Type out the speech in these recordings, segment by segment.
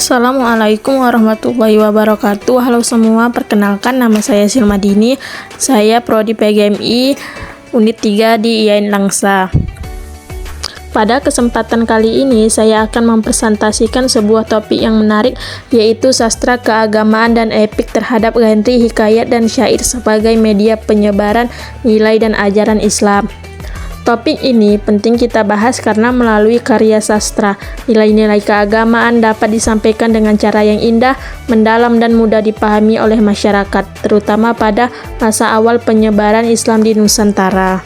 Assalamualaikum warahmatullahi wabarakatuh. Halo semua, perkenalkan nama saya Silmadini. Saya Prodi PGMI Unit 3 di IAIN Langsa. Pada kesempatan kali ini saya akan mempresentasikan sebuah topik yang menarik, yaitu sastra keagamaan dan epik terhadap genre hikayat dan syair sebagai media penyebaran nilai dan ajaran Islam. Topik ini penting kita bahas karena melalui karya sastra, nilai-nilai keagamaan dapat disampaikan dengan cara yang indah, mendalam dan mudah dipahami oleh masyarakat, terutama pada masa awal penyebaran Islam di Nusantara.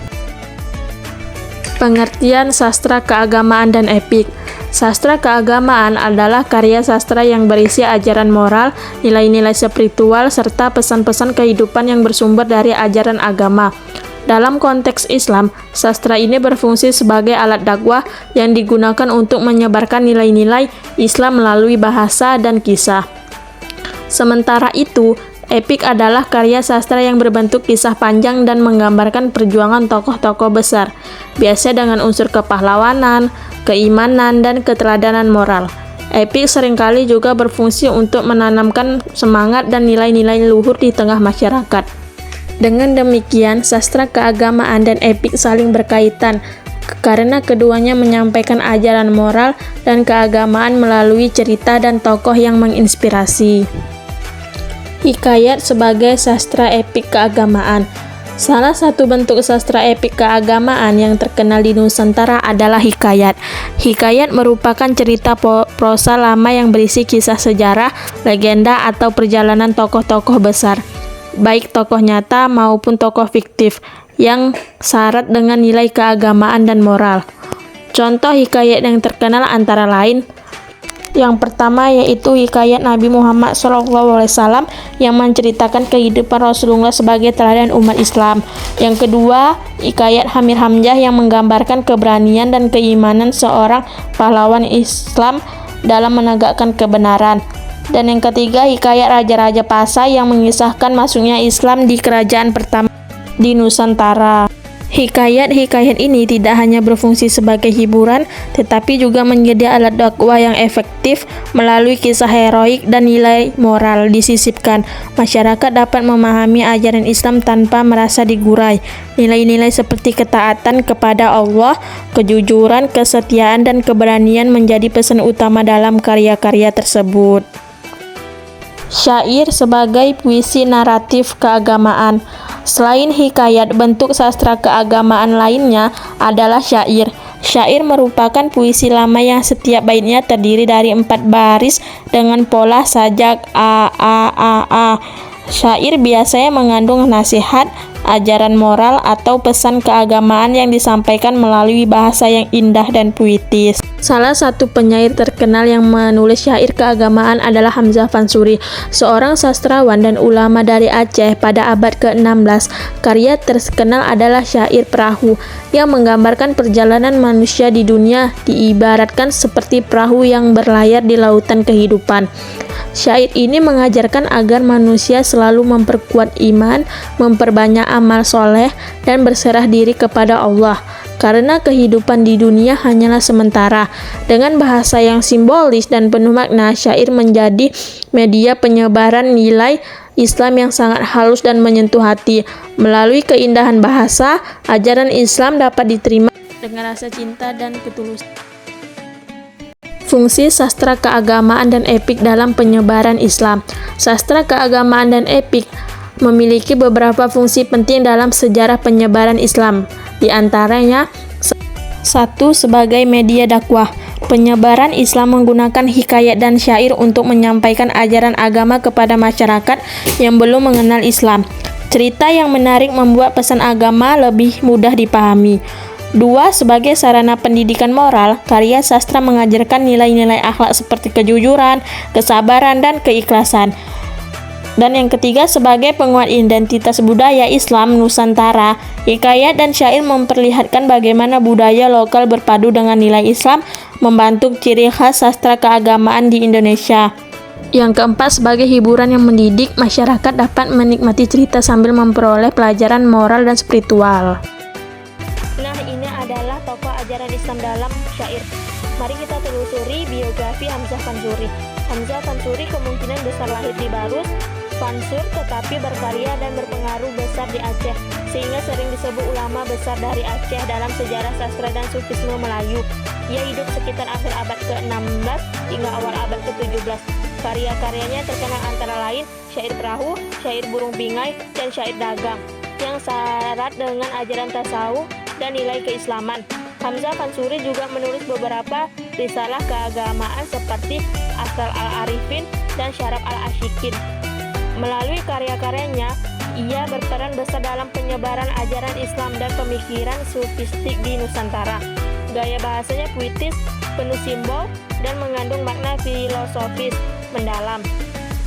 Pengertian sastra keagamaan dan epik. Sastra keagamaan adalah karya sastra yang berisi ajaran moral, nilai-nilai spiritual, serta pesan-pesan kehidupan yang bersumber dari ajaran agama. Dalam konteks Islam, sastra ini berfungsi sebagai alat dakwah yang digunakan untuk menyebarkan nilai-nilai Islam melalui bahasa dan kisah. Sementara itu, epik adalah karya sastra yang berbentuk kisah panjang dan menggambarkan perjuangan tokoh-tokoh besar, biasanya dengan unsur kepahlawanan, keimanan, dan keteladanan moral. Epik seringkali juga berfungsi untuk menanamkan semangat dan nilai-nilai luhur di tengah masyarakat. Dengan demikian, sastra keagamaan dan epik saling berkaitan karena keduanya menyampaikan ajaran moral dan keagamaan melalui cerita dan tokoh yang menginspirasi. Hikayat sebagai sastra epik keagamaan. Salah satu bentuk sastra epik keagamaan yang terkenal di Nusantara adalah hikayat. Hikayat merupakan cerita prosa lama yang berisi kisah sejarah, legenda, atau perjalanan tokoh-tokoh besar, baik tokoh nyata maupun tokoh fiktif, yang syarat dengan nilai keagamaan dan moral. Contoh hikayat yang terkenal antara lain, yang pertama yaitu hikayat Nabi Muhammad SAW yang menceritakan kehidupan Rasulullah sebagai teladan umat Islam. Yang kedua, hikayat Amir Hamzah yang menggambarkan keberanian dan keimanan seorang pahlawan Islam dalam menegakkan kebenaran. Dan yang ketiga, hikayat Raja-Raja Pasai yang mengisahkan masuknya Islam di kerajaan pertama di Nusantara. Hikayat-hikayat ini tidak hanya berfungsi sebagai hiburan, tetapi juga menjadi alat dakwah yang efektif. Melalui kisah heroik dan nilai moral disisipkan, masyarakat dapat memahami ajaran Islam tanpa merasa digurai. Nilai-nilai seperti ketaatan kepada Allah, kejujuran, kesetiaan, dan keberanian menjadi pesan utama dalam karya-karya tersebut. Syair sebagai puisi naratif keagamaan. Selain hikayat, bentuk sastra keagamaan lainnya adalah syair. Syair merupakan puisi lama yang setiap baitnya terdiri dari 4 baris dengan pola sajak a. Syair biasanya mengandung nasihat, ajaran moral, atau pesan keagamaan yang disampaikan melalui bahasa yang indah dan puitis. Salah satu penyair terkenal yang menulis syair keagamaan adalah Hamzah Fansuri, seorang sastrawan dan ulama dari Aceh pada abad ke-16. Karya terkenal adalah syair Perahu, yang menggambarkan perjalanan manusia di dunia diibaratkan seperti perahu yang berlayar di lautan kehidupan. Syair ini mengajarkan agar manusia selalu memperkuat iman, memperbanyak amal soleh, dan berserah diri kepada Allah, karena kehidupan di dunia hanyalah sementara. Dengan bahasa yang simbolis dan penuh makna, syair menjadi media penyebaran nilai Islam yang sangat halus dan menyentuh hati. Melalui keindahan bahasa, ajaran Islam dapat diterima dengan rasa cinta dan ketulusan. Fungsi sastra keagamaan dan epik dalam penyebaran Islam. Sastra keagamaan dan epik memiliki beberapa fungsi penting dalam sejarah penyebaran Islam. Di antaranya, 1. Sebagai media dakwah. Penyebaran Islam menggunakan hikayat dan syair untuk menyampaikan ajaran agama kepada masyarakat yang belum mengenal Islam. Cerita yang menarik membuat pesan agama lebih mudah dipahami. 2. Sebagai sarana pendidikan moral, karya sastra mengajarkan nilai-nilai akhlak seperti kejujuran, kesabaran, dan keikhlasan. Dan yang ketiga, sebagai penguat identitas budaya Islam Nusantara, hikayat dan syair memperlihatkan bagaimana budaya lokal berpadu dengan nilai Islam, membentuk ciri khas sastra keagamaan di Indonesia. Yang keempat, sebagai hiburan yang mendidik, masyarakat dapat menikmati cerita sambil memperoleh pelajaran moral dan spiritual. Nah, ini adalah tokoh ajaran Islam dalam syair. Mari kita telusuri biografi Hamzah Fansuri. Hamzah Fansuri kemungkinan besar lahir di Barus, Fansur, tetapi berkarya dan berpengaruh besar di Aceh, sehingga sering disebut ulama besar dari Aceh dalam sejarah sastra dan sufisme Melayu. Ia hidup sekitar akhir abad ke-16 hingga awal abad ke-17. Karya-karyanya terkenal antara lain syair perahu, syair burung pingai, dan syair dagang, yang syarat dengan ajaran tasawuf dan nilai keislaman. Hamzah Fansuri juga menulis beberapa risalah keagamaan seperti Asrar al-Arifin dan Syaraf al-Asyikin. Melalui karya-karyanya, ia berperan besar dalam penyebaran ajaran Islam dan pemikiran sufistik di Nusantara. Gaya bahasanya puitis, penuh simbol, dan mengandung makna filosofis mendalam,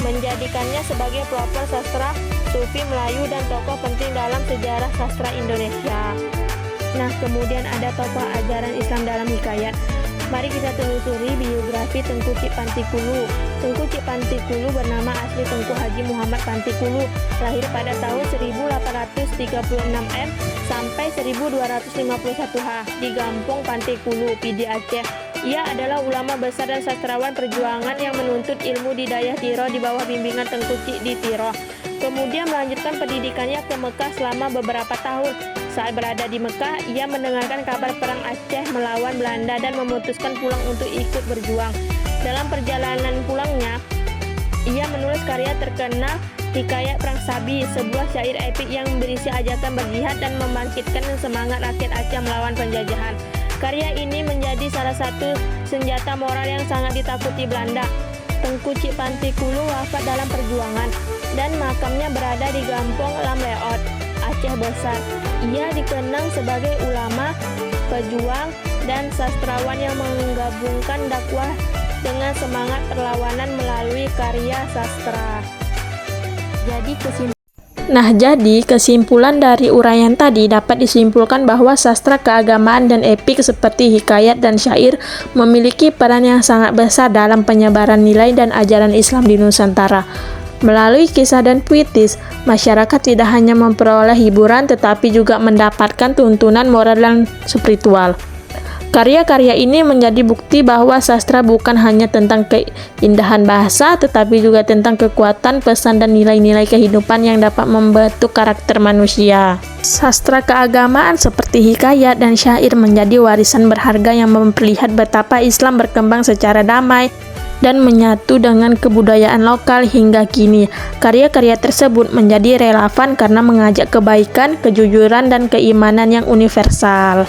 menjadikannya sebagai pelopor sastra sufi Melayu dan tokoh penting dalam sejarah sastra Indonesia. Nah, kemudian ada tokoh ajaran Islam dalam hikayat. Mari kita telusuri biografi Tengku Cik Pantikulu. Tengku Cik Pantikulu bernama asli Tengku Haji Muhammad Pantikulu, lahir pada tahun 1836 M sampai 1251 H di Gampong Pantikulu, Pidi, Aceh. Ia adalah ulama besar dan sastrawan perjuangan yang menuntut ilmu di Dayah Tiro di bawah bimbingan Tengku Cik di Tiro. Kemudian melanjutkan pendidikannya ke Mekah selama beberapa tahun. Saat berada di Mekah, ia mendengarkan kabar perang Aceh melawan Belanda dan memutuskan pulang untuk ikut berjuang. Dalam perjalanan pulangnya, ia menulis karya terkenal Hikayat Perang Sabi, sebuah syair epik yang berisi ajakan berjihad dan membangkitkan semangat rakyat Aceh melawan penjajahan. Karya ini menjadi salah satu senjata moral yang sangat ditakuti Belanda. Tengku Cik Pantikulu wafat dalam perjuangan dan makamnya berada di Gampong Lamleot, Aceh Besar. Ia dikenang sebagai ulama, pejuang, dan sastrawan yang menggabungkan dakwah dengan semangat perlawanan melalui karya sastra. Jadi kesimpulan dari uraian tadi dapat disimpulkan bahwa sastra keagamaan dan epik seperti hikayat dan syair memiliki peran yang sangat besar dalam penyebaran nilai dan ajaran Islam di Nusantara. Melalui kisah dan puitis, masyarakat tidak hanya memperoleh hiburan tetapi juga mendapatkan tuntunan moral dan spiritual. Karya-karya ini menjadi bukti bahwa sastra bukan hanya tentang keindahan bahasa, tetapi juga tentang kekuatan pesan dan nilai-nilai kehidupan yang dapat membentuk karakter manusia. Sastra keagamaan seperti hikayat dan syair menjadi warisan berharga yang memperlihat betapa Islam berkembang secara damai dan menyatu dengan kebudayaan lokal hingga kini. Karya-karya tersebut menjadi relevan karena mengajak kebaikan, kejujuran, dan keimanan yang universal.